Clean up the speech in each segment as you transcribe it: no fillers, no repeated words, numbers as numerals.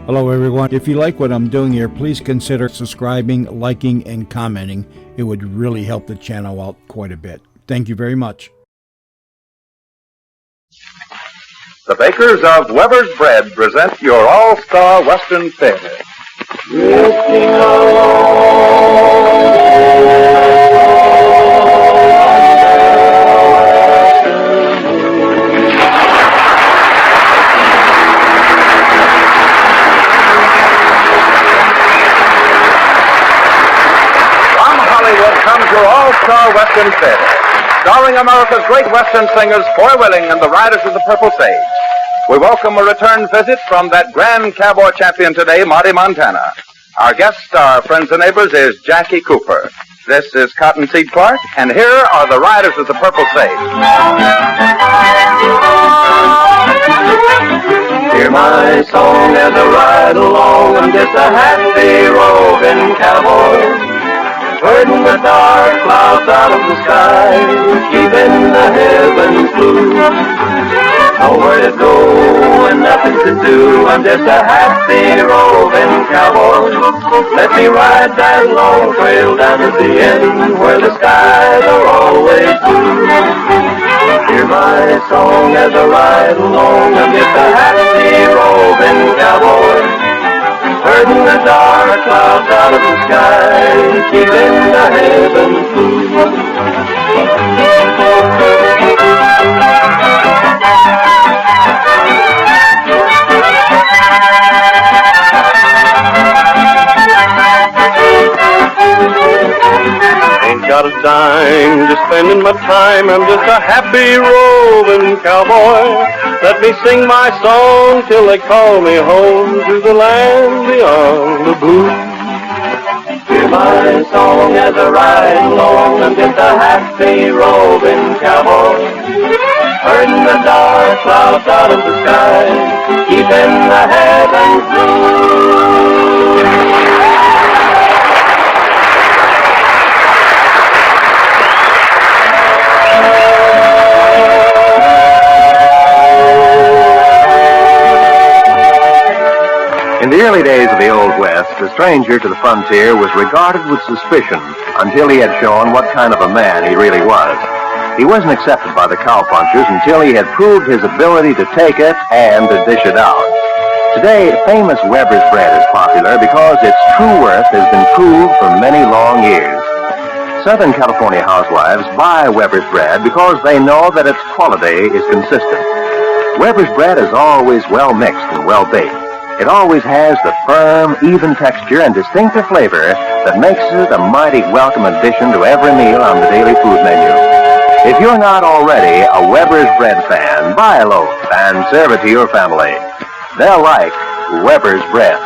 Hello everyone. If you like what I'm doing here, please consider subscribing, liking, and commenting. It would really help the channel out quite a bit. Thank you very much. The bakers of Weber's Bread present your all-star Western Theater. Drifting along. Comes your all-star Western Theater, starring America's great Western singers Foy Willing and the Riders of the Purple Sage. We welcome a return visit from that grand cowboy champion today, Marty Montana. Our guest star, friends and neighbors, is Jackie Cooper. This is Cottonseed Clark, and here are the Riders of the Purple Sage. Hear my song as I ride along. I'm just a happy roving cowboy. Herding the dark clouds out of the sky, keeping the heavens blue. Nowhere to go and nothing to do. I'm just a happy roving cowboy. Let me ride that long trail down to the end where the skies are always blue. Hear my song as I ride along. I'm just a happy roving cowboy. Herding the dark clouds out of the sky, keeping the heavens blue. Ain't got a dime, just spending my time. I'm just a happy roving cowboy. Let me sing my song till they call me home to the land beyond the blue. Hear my song as I ride along. I'm just a happy roving cowboy. Herding the dark clouds out of the sky, keeping the heavens blue. In the early days of the Old West, the stranger to the frontier was regarded with suspicion until he had shown what kind of a man he really was. He wasn't accepted by the cowpunchers until he had proved his ability to take it and to dish it out. Today, famous Weber's Bread is popular because its true worth has been proved for many long years. Southern California housewives buy Weber's Bread because they know that its quality is consistent. Weber's Bread is always well mixed and well baked. It always has the firm, even texture and distinctive flavor that makes it a mighty welcome addition to every meal on the daily food menu. If you're not already a Weber's Bread fan, buy a loaf and serve it to your family. They'll like Weber's Bread.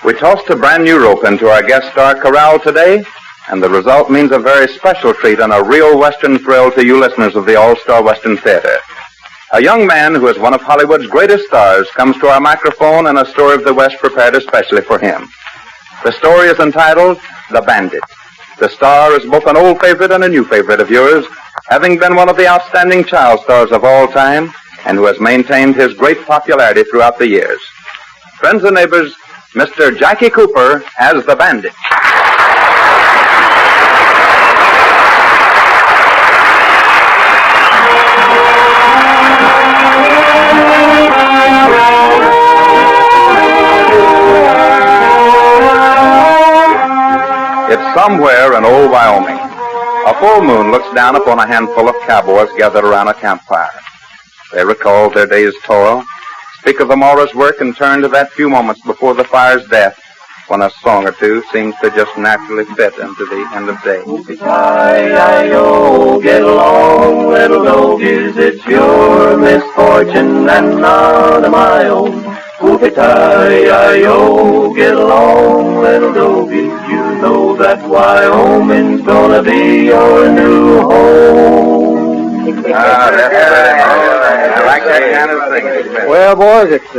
We tossed a brand new rope into our guest star corral today, and the result means a very special treat and a real Western thrill to you listeners of the All-Star Western Theater. A young man who is one of Hollywood's greatest stars comes to our microphone and a story of the West prepared especially for him. The story is entitled The Bandit. The star is both an old favorite and a new favorite of yours, having been one of the outstanding child stars of all time and who has maintained his great popularity throughout the years. Friends and neighbors, Mr. Jackie Cooper as the Bandit. It's somewhere in old Wyoming. A full moon looks down upon a handful of cowboys gathered around a campfire. They recall their day's toil, speak of the morrow's work, and turn to that few moments before the fire's death when a song or two seems to just naturally fit into the end of day. Hi-yi-yo, get along, little doggies, it's your misfortune and none of my own. Whoopie-tie-yi-yo, get along, little doggies, you know that Wyoming's gonna be your new home. I like that kind of thing. Well, boys, it's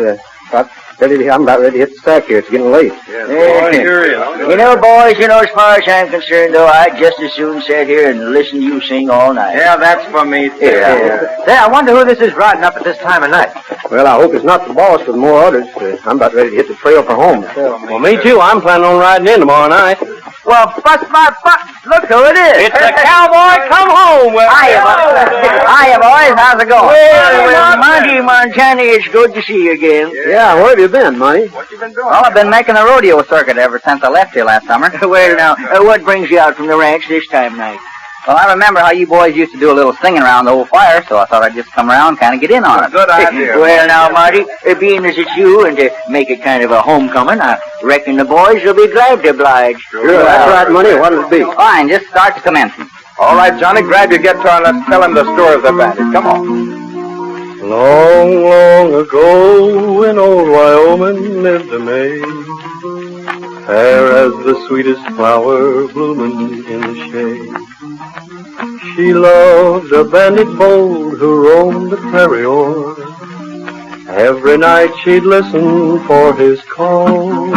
about I'm about ready to hit the sack here. It's getting late. You know, boys, as far as I'm concerned, though, I'd just as soon sit here and listen to you sing all night. Yeah, that's for me, too. Yeah. Say, I wonder who this is riding up at this time of night. Well, I hope it's not the boss with more orders. I'm about ready to hit the trail for home. Well, me too. I'm planning on riding in tomorrow night. Well, bust my butt. Look who it is. It's the cowboy come home. Hiya, boys. How's it going? Well, Monty, Montana, it's good to see you again. Yeah, where have you been, Monty? Well, I've been making the rodeo circuit ever since I left here last summer. Well, now, what brings you out from the ranch this time of night? Well, I remember how you boys used to do a little singing around the old fire, so I thought I'd just come around and kind of get in on it. Good idea. Well, now, Marty, being as it's you and to make it kind of a homecoming, I reckon the boys will be glad to oblige. Sure, that's right, Monty. What'll it be? Fine, just start the commencing. All right, Johnny, grab your guitar and let's tell him the story of the bandit. Come on. Long, long ago in old Wyoming lived a maid, fair as the sweetest flower blooming in the shade. She loved a bandit bold who roamed the prairie o'er. Every night she'd listen for his call.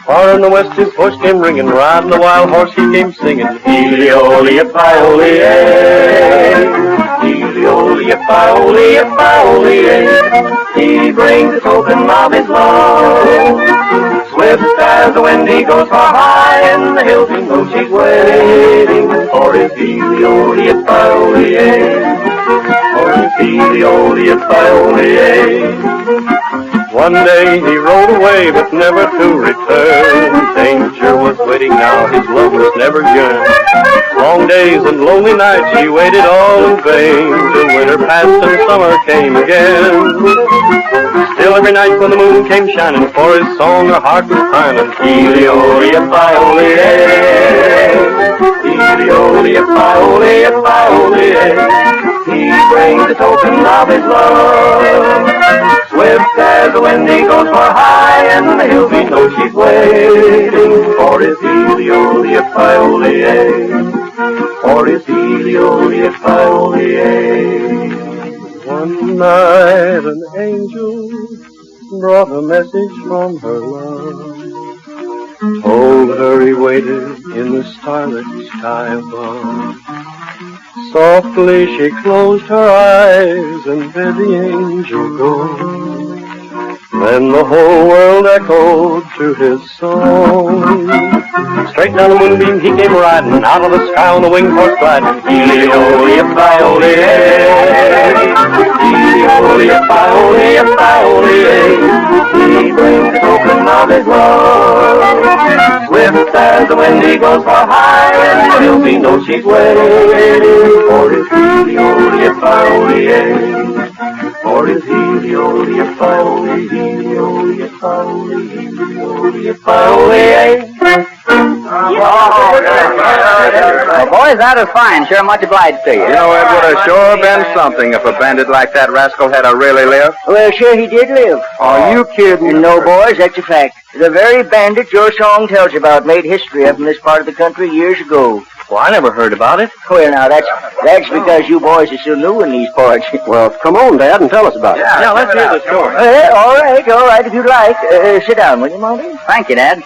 Far in the west his voice came ringing, riding the wild horse he came singing. Heely-o-ly-a-fi-o-ly-a, heely-o-ly-a-fi-o-ly-a. He brings the token of his love. Swift as the wind he goes far high in the hills, he knows she's waiting for his heely-o-ly-a-fi-o-ly-a, for his heely-o-ly-a-fi-o-ly-a. One day he rode away, but never to return. Danger was waiting now, his love was never yearned. Long days and lonely nights he waited all in vain, till winter passed and summer came again. Still every night when the moon came shining, for his song her heart was pining. Heely-o-ly-a-fi-o-ly-a, heely-o-ly-a-fi-o-ly-a-fi-o-ly-a. He brings the token of his love. Swift as the wind he goes far high in the hills, he knows she's waiting for his heely-o-ly-a-fi-o-ly-a, for his heely-o-ly-a-fi-o-ly-a. One night an angel brought a message from her love, told her he waited in the starlit sky above. Softly she closed her eyes and bid the angel go. Then the whole world echoed to his song. Straight down the moonbeam he came riding, out of the sky on the winged horse gliding. Heely-o-ly-a-fi-o-ly-a, heely-o-ly-a-fi-o-ly-a-fi-o-ly-a. He brings the token of his love. Swift as the wind he goes far high in the hills, he knows she's waiting for his heely-o-ly-a-fi-o-ly-a, for his heely-o-ly-a-fi-o-ly, heely-o-ly-a-fi-o-ly, heely-o-ly-a-fi-o-ly-a. Well, boys, that was fine. Sure much obliged to you. You know, it would have sure been something if a bandit like that rascal had a really lived. Well, sure he did live. Are you kidding? No, boys, that's a fact. The very bandit your song tells about made history up in this part of the country years ago. Well, I never heard about it. Well, now, that's because you boys are so new in these parts. Well, come on, Dad, and tell us about it. Yeah, let's hear the story. All right, if you'd like. Sit down, will you, Monty? Thank you, Dad.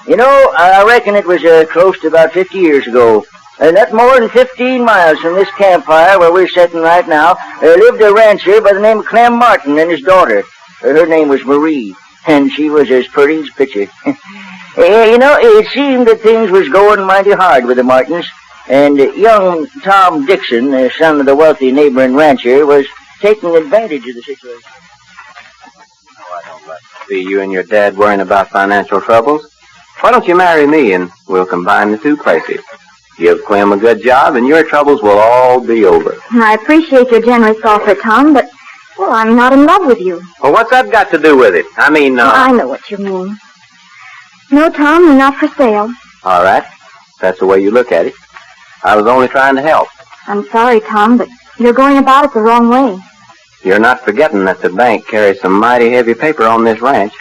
You know, I reckon it was close to about 50 years ago. Not more than 15 miles from this campfire where we're sitting right now, lived a rancher by the name of Clem Martin and his daughter. Her name was Marie, and she was as pretty as picture. You know, it seemed that things was going mighty hard with the Martins, and young Tom Dixon, the son of the wealthy neighboring rancher, was taking advantage of the situation. Oh, I don't like to see you and your dad worrying about financial troubles. Why don't you marry me and we'll combine the two places? Give Clem a good job and your troubles will all be over. I appreciate your generous offer, Tom, but, well, I'm not in love with you. Well, what's that got to do with it? I mean, I know what you mean. No, Tom, you're not for sale. All right. That's the way you look at it. I was only trying to help. I'm sorry, Tom, but you're going about it the wrong way. You're not forgetting that the bank carries some mighty heavy paper on this ranch,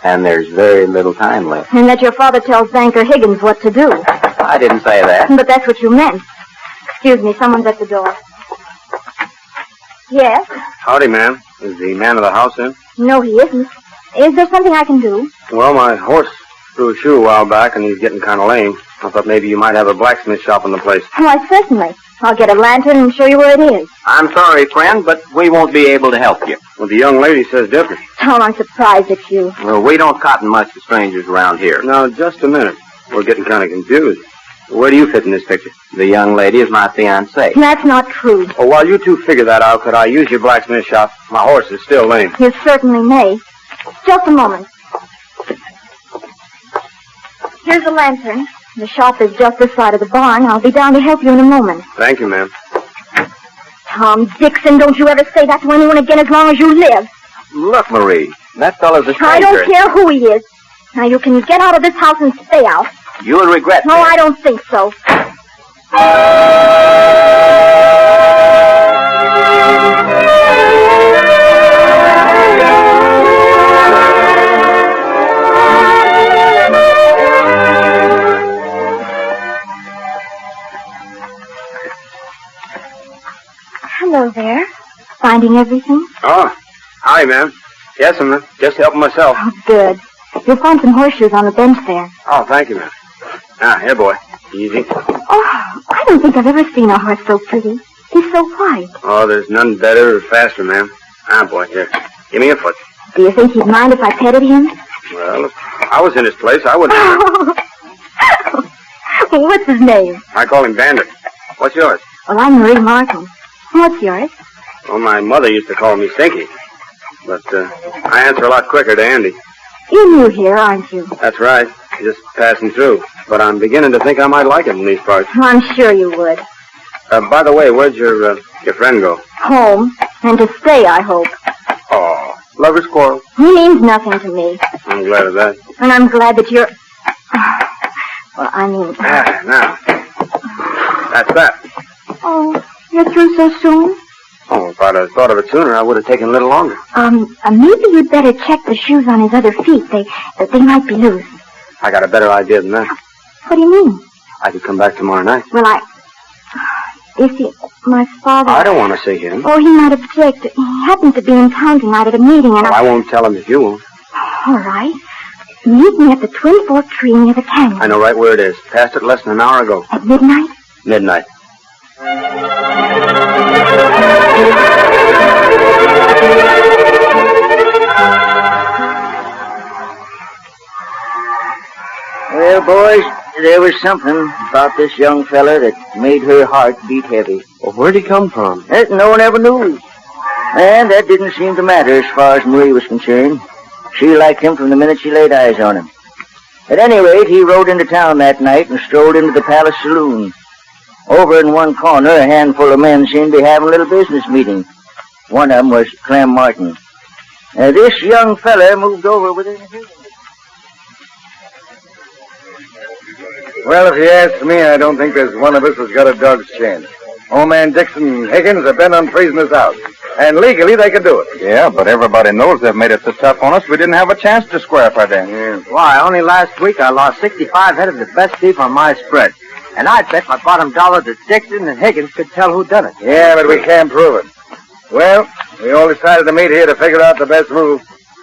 and there's very little time left. And that your father tells Banker Higgins what to do. I didn't say that. But that's what you meant. Excuse me, someone's at the door. Yes? Howdy, ma'am. Is the man of the house in? No, he isn't. Is there something I can do? Well, my horse threw a shoe a while back, and he's getting kind of lame. I thought maybe you might have a blacksmith shop in the place. Why, certainly. I'll get a lantern and show you where it is. I'm sorry, friend, but we won't be able to help you. Well, the young lady says different. Tom, I'm surprised at you. Well, we don't cotton much to strangers around here. Now, just a minute. We're getting kind of confused. Where do you fit in this picture? The young lady is my fiancée. That's not true. Oh, while you two figure that out, could I use your blacksmith shop? My horse is still lame. You certainly may. Just a moment. Here's a lantern. The shop is just this side of the barn. I'll be down to help you in a moment. Thank you, ma'am. Tom Dixon, don't you ever say that to anyone again as long as you live. Look, Marie, that fellow's a stranger. I don't care who he is. Now, you can get out of this house and stay out. You'll regret No, that. I don't think so. Hello there. Finding everything? Oh, hi, ma'am. Yes, I'm just helping myself. Oh, good. You'll find some horseshoes on the bench there. Oh, thank you, ma'am. Here, boy. Easy. Oh, I don't think I've ever seen a horse so pretty. He's so white. Oh, there's none better or faster, ma'am. Boy, here. Give me a foot. Do you think he'd mind if I petted him? Well, if I was in his place, I wouldn't. What's his name? I call him Bandit. What's yours? Well, I'm Marie Martin. What's yours? Well, my mother used to call me Stinky. But I answer a lot quicker to Andy. You're new here, aren't you? That's right. Just passing through. But I'm beginning to think I might like it in these parts. I'm sure you would. By the way, where'd your friend go? Home. And to stay, I hope. Oh, lover's quarrel. He means nothing to me. I'm glad of that. And I'm glad that you're... Well, I mean... Now. That's that. Oh, you're through so soon? Oh, if I'd have thought of it sooner, I would have taken a little longer. Maybe you'd better check the shoes on his other feet. They might be loose. I got a better idea than that. What do you mean? I could come back tomorrow night. Well, you see, my father... I don't want to see him. Oh, he might object. He happened to be in town tonight at a meeting, and I won't tell him if you won't. All right. Meet me at the Twin Fork tree near the canyon. I know right where it is. Passed it less than an hour ago. At midnight? Midnight. Well, boys, there was something about this young fella that made her heart beat heavy. Well, where'd he come from? That no one ever knew. And that didn't seem to matter as far as Marie was concerned. She liked him from the minute she laid eyes on him. At any rate, he rode into town that night and strolled into the Palace Saloon. Over in one corner, a handful of men seemed to be having a little business meeting. One of them was Clem Martin. This young fella moved over within a few minutes. Well, if you ask me, I don't think there's one of us that's got a dog's chance. Old man Dixon and Higgins are bent on freezing us out. And legally, they can do it. Yeah, but everybody knows they've made it so tough on us, we didn't have a chance to square up our dance. Yeah. Why, only last week I lost 65 head of the best beef on my spread. And I bet my bottom dollar that Dixon and Higgins could tell who done it. Yeah, but we can't prove it. Well, we all decided to meet here to figure out the best move.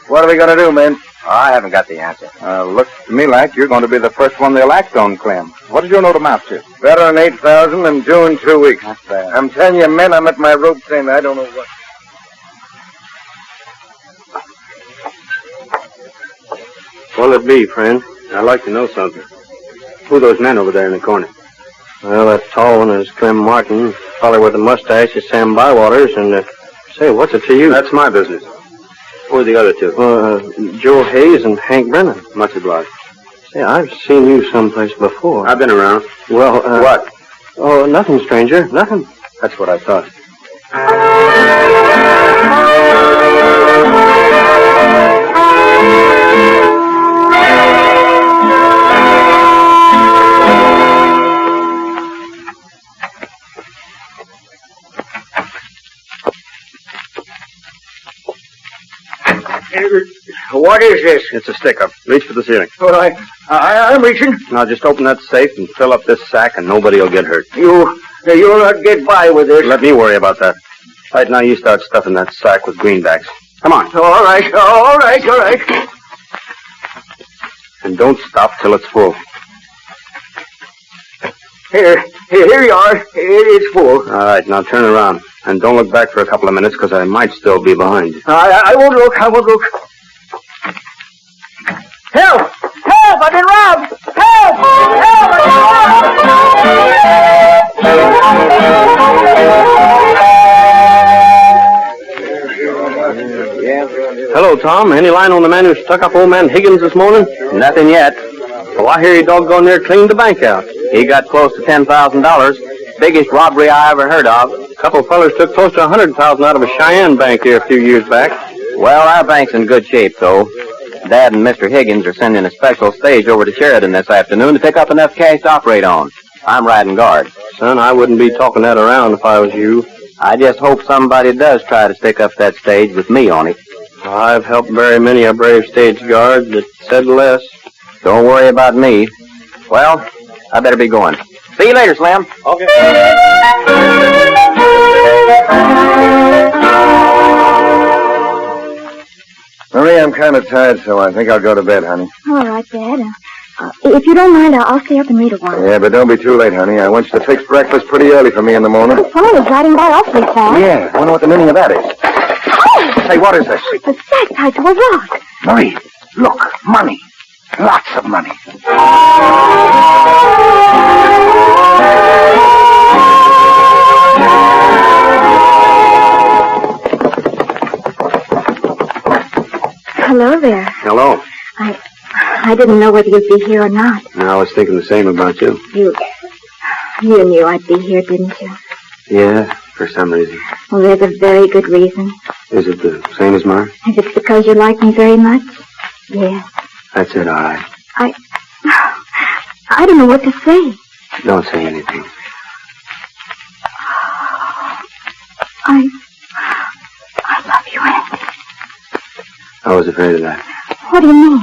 What are we going to do, men? I haven't got the answer. Looks to me like you're going to be the first one they'll act on, Clem. What does your note amount to? Better than 8,000 and due in 2 weeks. Not bad. I'm telling you, men, I'm at my rope's end. I don't know what. What'll it be, friend? I'd like to know something. Who are those men over there in the corner? Well, that tall one is Clem Martin. The fellow with the mustache is Sam Bywaters. And, say, what's it to you? That's my business. Who are the other two? Joe Hayes and Hank Brennan. Much obliged. Say, I've seen you someplace before. I've been around. Well, what? Oh, nothing, stranger. Nothing. That's what I thought. What is this? It's a stick-up. Reach for the ceiling. Well, I'm reaching. Now, just open that safe and fill up this sack, and nobody will get hurt. You'll not get by with this. Let me worry about that. Right now, you start stuffing that sack with greenbacks. Come on. All right. And don't stop till it's full. Here you are. It's full. All right, now turn around. And don't look back for a couple of minutes, because I might still be behind you. I won't look. Help! I've been robbed! Help! Hello, Tom. Any line on the man who stuck up old man Higgins this morning? Nothing yet. Well, I hear you doggone near cleaned the bank out. He got close to $10,000. Biggest robbery I ever heard of. A couple of fellers took close to $100,000 out of a Cheyenne bank here a few years back. Well, our bank's in good shape, though. Dad and Mr. Higgins are sending a special stage over to Sheridan this afternoon to pick up enough cash to operate on. I'm riding guard. Son, I wouldn't be talking that around if I was you. I just hope somebody does try to stick up that stage with me on it. I've helped very many a brave stage guard that said less. Don't worry about me. Well, I better be going. See you later, Slim. Okay. Marie, I'm kind of tired, so I think I'll go to bed, honey. All right, Dad. If you don't mind, I'll stay up and read a while. Yeah, but don't be too late, honey. I want you to fix breakfast pretty early for me in the morning. The phone was riding by awfully fast. Yeah, I wonder what the meaning of that is. Oh! Say, what is this? It's a sack tied to a rock. Marie, look, money. Lots of money. Hello there. Hello. I didn't know whether you'd be here or not. I was thinking the same about you. You knew I'd be here, didn't you? Yeah, for some reason. Well, there's a very good reason. Is it the same as mine? If it's because you like me very much, yes. That's it, all right. I don't know what to say. Don't say anything. I love you, Andy. I was afraid of that. What do you mean?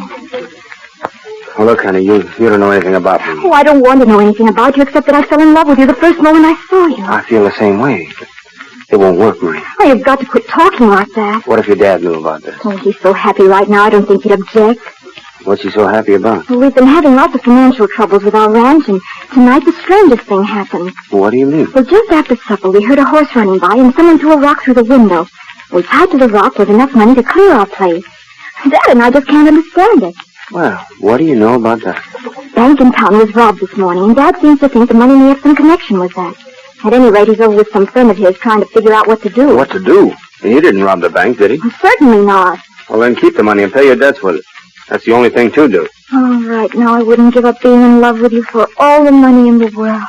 Well, look, honey, you don't know anything about me. Oh, I don't want to know anything about you except that I fell in love with you the first moment I saw you. I feel the same way. It won't work, Marie. Oh, you've got to quit talking like that. What if your dad knew about this? Oh, he's so happy right now, I don't think he'd object. What's he so happy about? Well, we've been having lots of financial troubles with our ranch, and tonight the strangest thing happened. What do you mean? Well, just after supper, we heard a horse running by, and someone threw a rock through the window. We tied to the rock was enough money to clear our place. Dad and I just can't understand it. Well, what do you know about that? Bank in town was robbed this morning, and Dad seems to think the money may have some connection with that. At any rate, he's over with some friend of his trying to figure out what to do. What to do? He didn't rob the bank, did he? Well, certainly not. Well, then keep the money and pay your debts with it. That's the only thing to do. All right, now I wouldn't give up being in love with you for all the money in the world.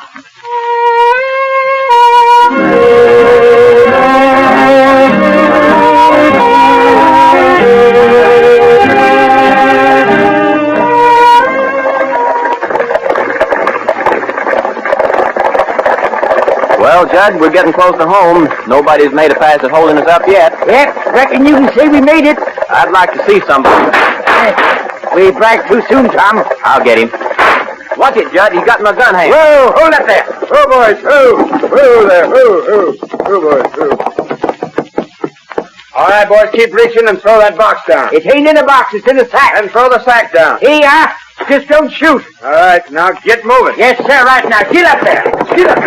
Well, Judge, we're getting close to home. Nobody's made a pass at holding us up yet. Yep, reckon you can say we made it. I'd like to see something. We bragged too soon, Tom. I'll get him. Watch it, Judge. He's got my gun hand. Whoa, hold up there. Whoa, boys, whoa. Whoa there, whoa, boys, whoa. All right, boys, keep reaching and throw that box down. It ain't in the box, it's in the sack. And throw the sack down. Here, just don't shoot. All right, now get moving. Yes, sir, right now. Get up there. Get up.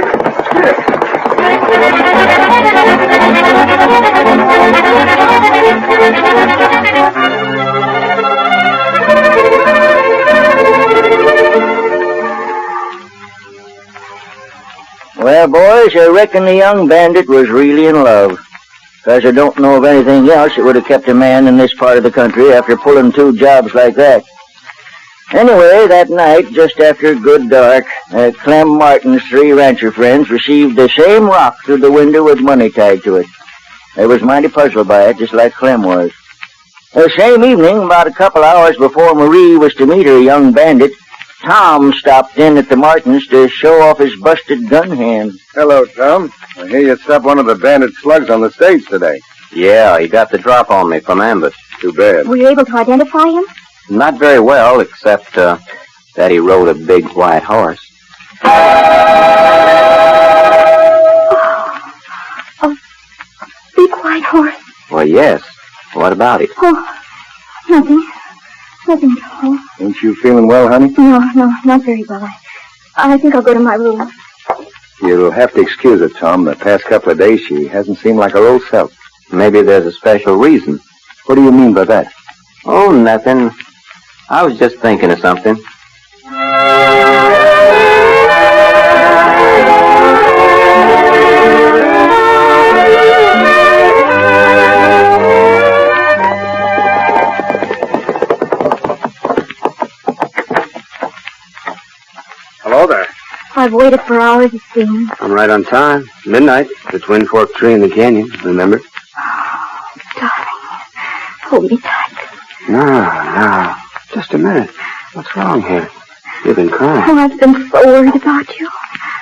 Well, boys, I reckon the young bandit was really in love. 'Cause I don't know of anything else that would have kept a man in this part of the country after pulling 2 jobs like that. Anyway, that night, just after good dark, Clem Martin's 3 rancher friends received the same rock through the window with money tied to it. They was mighty puzzled by it, just like Clem was. The same evening, about a couple hours before Marie was to meet her young bandit, Tom stopped in at the Martins to show off his busted gun hand. Hello, Tom. I hear you stopped one of the bandit slugs on the stage today. Yeah, he got the drop on me from ambush. Too bad. Were you able to identify him? Not very well, except that he rode a big white horse. A big white horse. Well, yes. What about it? Oh, nothing. Nothing at all. Ain't you feeling well, honey? No, not very well. I think I'll go to my room. You'll have to excuse her, Tom. The past couple of days, she hasn't seemed like her old self. Maybe there's a special reason. What do you mean by that? Oh, nothing. I was just thinking of something. Hello there. I've waited for hours, it seems. I'm right on time. Midnight. The twin fork tree in the canyon, remember? Darling, hold me tight. No. Just a minute. What's wrong here? You've been crying. Oh, I've been so worried about you.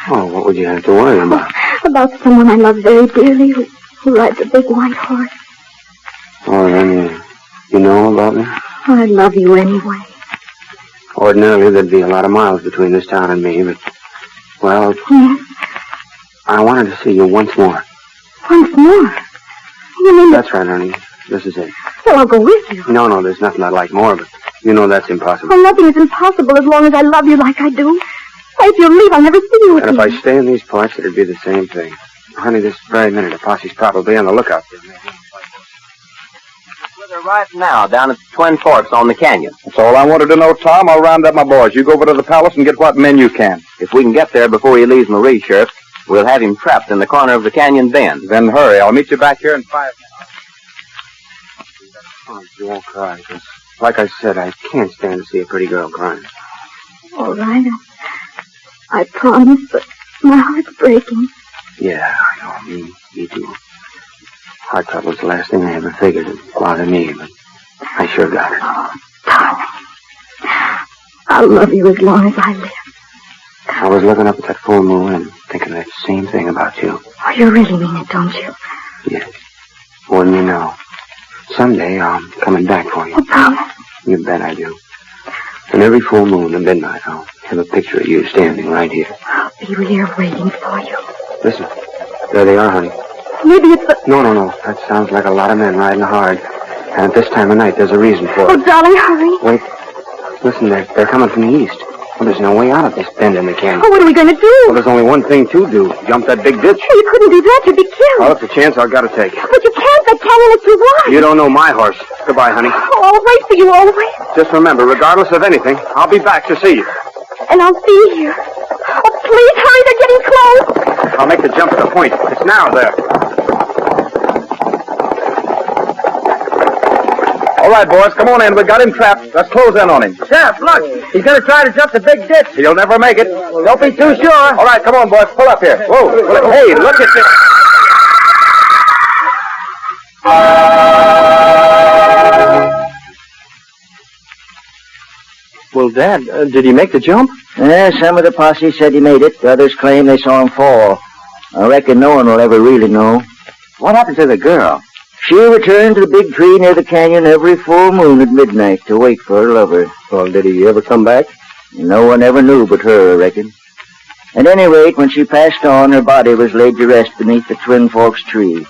Oh, what would you have to worry about? About someone I love very dearly who rides a big white horse. Oh, then you know about me? I love you anyway. Ordinarily, there'd be a lot of miles between this town and me, but, well, Yes, I wanted to see you once more. once more. You mean That's right, honey. This is it. Well, I'll go with you. No, there's nothing I'd like more, but you know that's impossible. Well, nothing is impossible as long as I love you like I do. Why, if you leave, I'll never see you And again. if I stay in these parts, it'd be the same thing. Honey, this very minute, a posse's probably on the lookout for me. They're right now down at the Twin Forks on the canyon. That's all I wanted to know, Tom. I'll round up my boys. You go over to the palace and get what men you can. If we can get there before he leaves Marie, Sheriff, we'll have him trapped in the corner of the canyon bend. Then hurry. I'll meet you back here in 5 minutes. Oh, you won't cry, 'cause, like I said, I can't stand to see a pretty girl crying. All right, I promise, but my heart's breaking. Yeah, I know. Me too. Heart trouble's the last thing I ever figured would bother me, but I sure got it. Oh, darling, I'll love you as long as I live. I was looking up at that full moon and thinking that same thing about you. Oh, you really mean it, don't you? Yes. More than you know. Someday I'm coming back for you. I promise. You bet I do. And every full moon at midnight, I'll have a picture of you standing right here. I'll be here waiting for you. Listen, there they are, honey. Maybe it's the... No. That sounds like a lot of men riding hard. And at this time of night, there's a reason for Oh, it. darling, hurry. Wait. Listen, they're coming from the east. Well, there's no way out of this bend in the canyon. Oh, what are we going to do? Well, there's only one thing to do. Jump that big ditch. Oh, you couldn't do that. You'd be killed. Well, it's a chance I've got to take. But you can't. That canyon is too wide. You don't know my horse. Goodbye, honey. Oh, I'll wait for you always. Just remember, regardless of anything, I'll be back to see you. And I'll be here. Oh, please, hurry. They're getting close. I'll make the jump to the point. It's now there. All right, boys, come on in. We got him trapped. Let's close in on him. Sheriff, look. He's going to try to jump the big ditch. He'll never make it. Don't be too sure. All right, come on, boys. Pull up here. Whoa. Hey, look at this. Well, Dad, did he make the jump? Some of the posse said he made it. The others claim they saw him fall. I reckon no one will ever really know. What happened to the girl? She returned to the big tree near the canyon every full moon at midnight to wait for her lover. Well, did he ever come back? No one ever knew but her, I reckon. At any rate, when she passed on, her body was laid to rest beneath the Twin Forks tree.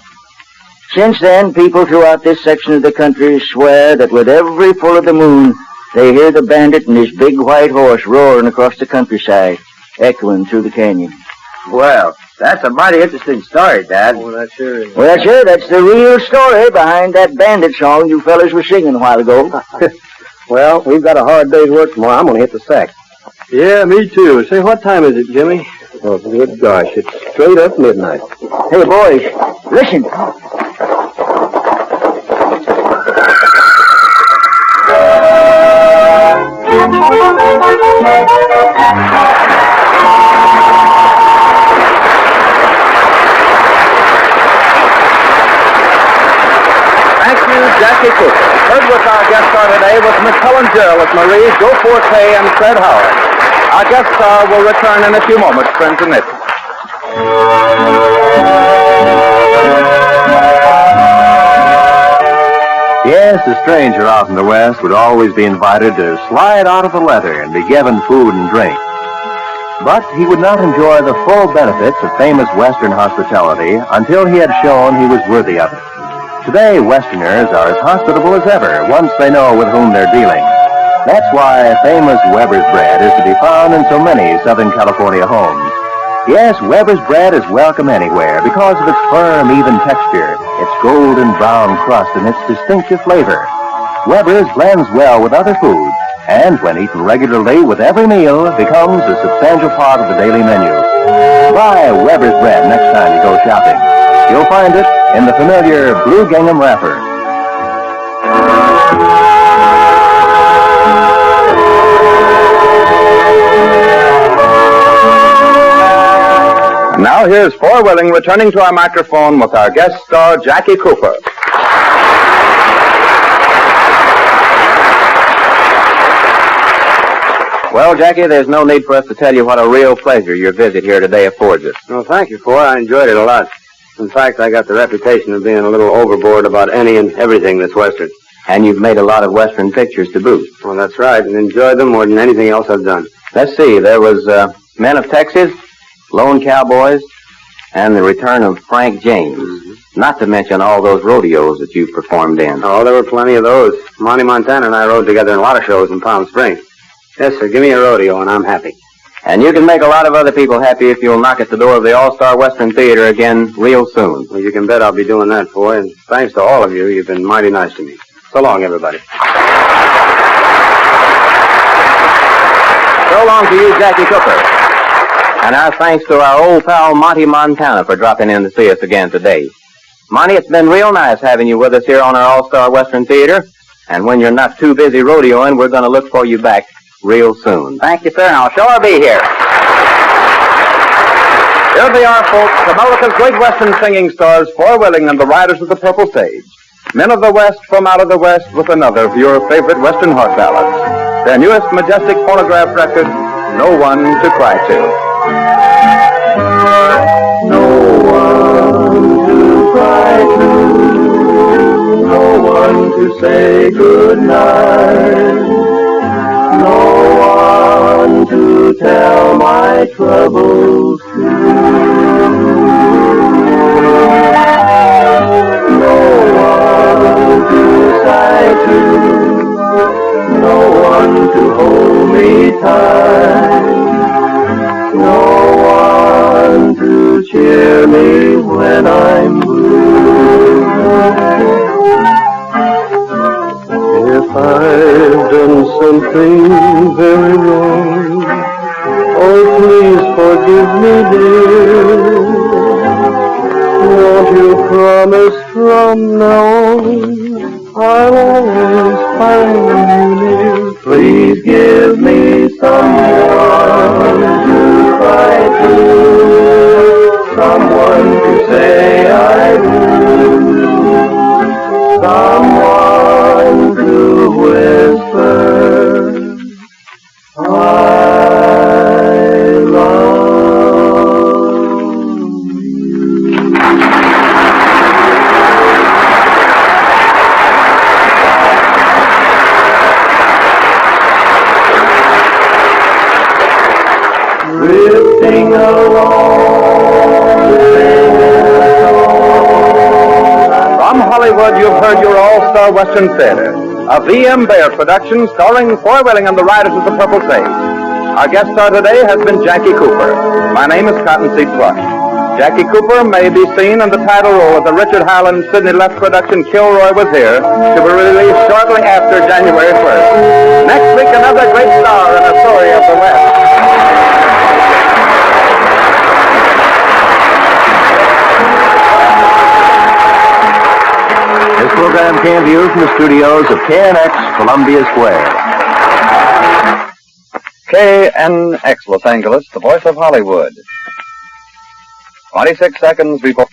Since then, people throughout this section of the country swear that with every full of the moon, they hear the bandit and his big white horse roaring across the countryside, echoing through the canyon. Well, that's a mighty interesting story, Dad. Oh, that sure is. Well, sure, that's the real story behind that bandit song you fellas were singing a while ago. Well, we've got a hard day's work tomorrow. I'm going to hit the sack. Yeah, me too. Say, what time is it, Jimmy? Oh, good gosh. It's straight up midnight. Hey, boys, listen. Thank you, Jackie Cooper. Heard with our guest star today was Miss Helen Jill as Marie, Joe Forte, and Fred Howard. Our guest star will return in a few moments, friends and neighbors. Yes, a stranger out in the West would always be invited to slide out of the leather and be given food and drink. But he would not enjoy the full benefits of famous Western hospitality until he had shown he was worthy of it. Today, Westerners are as hospitable as ever once they know with whom they're dealing. That's why famous Weber's bread is to be found in so many Southern California homes. Yes, Weber's bread is welcome anywhere because of its firm, even texture, its golden brown crust, and its distinctive flavor. Weber's blends well with other foods, and when eaten regularly with every meal, becomes a substantial part of the daily menu. Buy Weber's bread next time you go shopping. You'll find it in the familiar blue gingham wrapper. Now here's Four Willing returning to our microphone with our guest star, Jackie Cooper. Well, Jackie, there's no need for us to tell you what a real pleasure your visit here today affords us. Well, thank you, Four. I enjoyed it a lot. In fact, I got the reputation of being a little overboard about any and everything that's Western. And you've made a lot of Western pictures to boot. Well, that's right, and enjoyed them more than anything else I've done. Let's see, there was Men of Texas, Lone Cowboys, and the return of Frank James. Mm-hmm. Not to mention all those rodeos that you performed in. Oh, there were plenty of those. Monty Montana and I rode together in a lot of shows in Palm Springs. Yes, sir, give me a rodeo and I'm happy. And you can make a lot of other people happy if you'll knock at the door of the All-Star Western Theater again real soon. Well, you can bet I'll be doing that, Foy, and thanks to all of you, you've been mighty nice to me. So long, everybody. So long to you, Jackie Cooper. And our thanks to our old pal Monty Montana for dropping in to see us again today. Monty, it's been real nice having you with us here on our All-Star Western Theater. And when you're not too busy rodeoing, we're going to look for you back real soon. Thank you, sir, and I'll sure be here. Here they are, folks, America's great Western singing stars, Four Willing and the Riders of the Purple Sage. Men of the West from out of the West with another of your favorite Western heart ballads. Their newest majestic phonograph record, No One to Cry To. No one to cry to, no one to say good night, no one to tell my troubles to, no one to sigh to, no one to hold me tight, no one to cheer me when I'm blue. If I've done something very wrong, oh, please forgive me, dear. Won't you promise from now on I'll always find you near? Please give me someone to cry to, someone to say I do, someone to whisper I love you. Drifting along, singing a song. From Hollywood, you've heard your All-Star Western Theater, a V.M. Bear production starring Four Willing and the Riders of the Purple Sage. Our guest star today has been Jackie Cooper. My name is Cottonseed Thrush. Jackie Cooper may be seen in the title role of the Richard Howland Sidney Luft production Kilroy Was Here, to be released shortly after January 1st. Next week, another great star in a story of the West. This program came to you from the studios of KNX, Columbia Square. KNX Los Angeles, the voice of Hollywood. 26 seconds before...